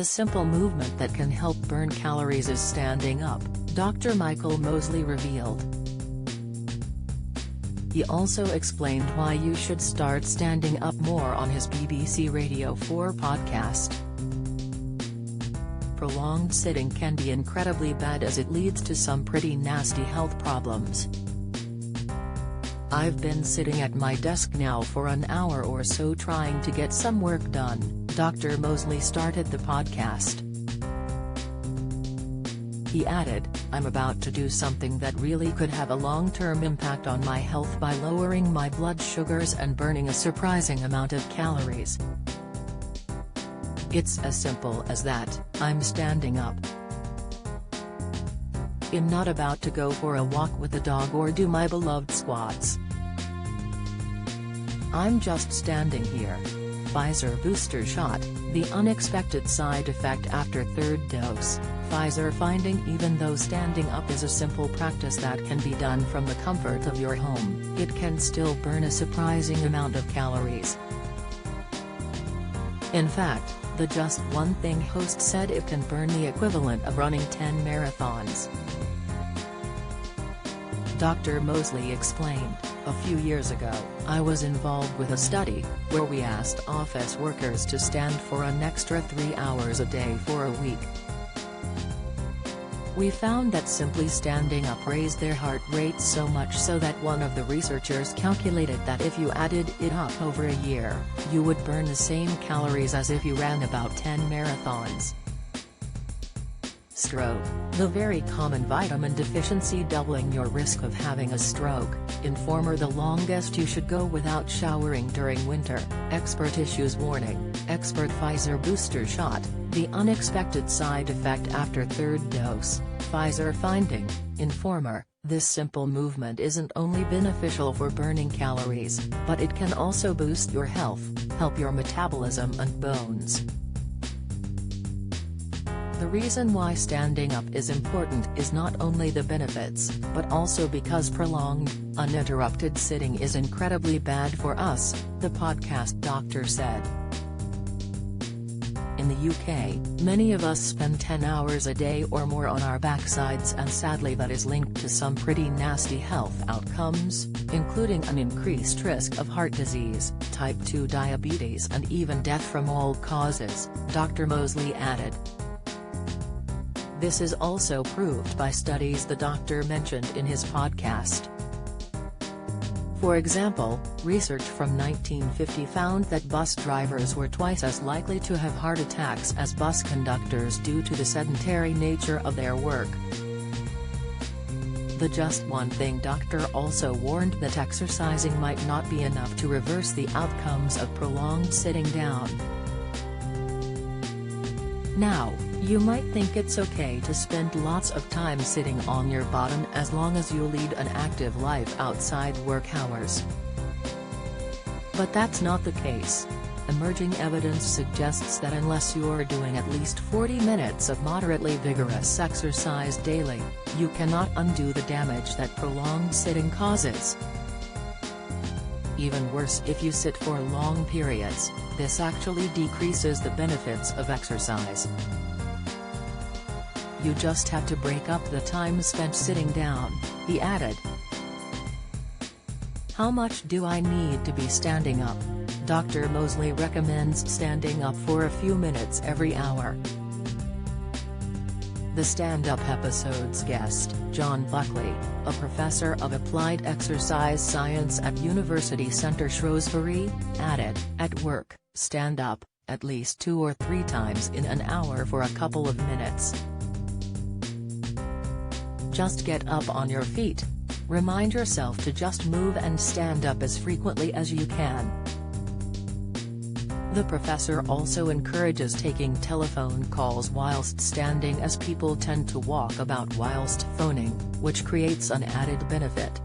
The simple movement that can help burn calories is standing up, Dr. Michael Mosley revealed. He also explained why you should start standing up more on his BBC Radio 4 podcast. Prolonged sitting can be incredibly bad as it leads to some pretty nasty health problems. I've been sitting at my desk now for an hour or so trying to get some work done, Dr. Mosley started the podcast. He added, I'm about to do something that really could have a long-term impact on my health by lowering my blood sugars and burning a surprising amount of calories. It's as simple as that, I'm standing up. I'm not about to go for a walk with the dog or do my beloved squats. I'm just standing here. Pfizer booster shot, the unexpected side effect after third dose. Pfizer finding even though standing up is a simple practice that can be done from the comfort of your home, it can still burn a surprising amount of calories. In fact, the Just One Thing host said it can burn the equivalent of running 10 marathons. Dr. Mosley explained, a few years ago, I was involved with a study, where we asked office workers to stand for an extra 3 hours a day for a week. We found that simply standing up raised their heart rate so much so that one of the researchers calculated that if you added it up over a year, you would burn the same calories as if you ran about 10 marathons. Stroke, the very common vitamin deficiency doubling your risk of having a stroke. Informer the longest you should go without showering during winter, expert issues warning, expert Pfizer booster shot, the unexpected side effect after third dose, Pfizer finding, Informer, this simple movement isn't only beneficial for burning calories, but it can also boost your health, help your metabolism and bones. The reason why standing up is important is not only the benefits, but also because prolonged, uninterrupted sitting is incredibly bad for us, the podcast doctor said. In the UK, many of us spend 10 hours a day or more on our backsides, and sadly that is linked to some pretty nasty health outcomes, including an increased risk of heart disease, type 2 diabetes and even death from all causes, Dr. Mosley added. This is also proved by studies the doctor mentioned in his podcast. For example, research from 1950 found that bus drivers were twice as likely to have heart attacks as bus conductors due to the sedentary nature of their work. The Just One Thing doctor also warned that exercising might not be enough to reverse the outcomes of prolonged sitting down. Now, you might think it's okay to spend lots of time sitting on your bottom as long as you lead an active life outside work hours. But that's not the case. Emerging evidence suggests that unless you're doing at least 40 minutes of moderately vigorous exercise daily, you cannot undo the damage that prolonged sitting causes. Even worse, if you sit for long periods, this actually decreases the benefits of exercise. You just have to break up the time spent sitting down, he added. How much do I need to be standing up? Dr. Mosley recommends standing up for a few minutes every hour. The Stand Up episode's guest, John Buckley, a professor of applied exercise science at University Center Shrewsbury, added, at work, stand up, at least 2 or 3 times in an hour for a couple of minutes. Just get up on your feet. Remind yourself to just move and stand up as frequently as you can. The professor also encourages taking telephone calls whilst standing, as people tend to walk about whilst phoning, which creates an added benefit.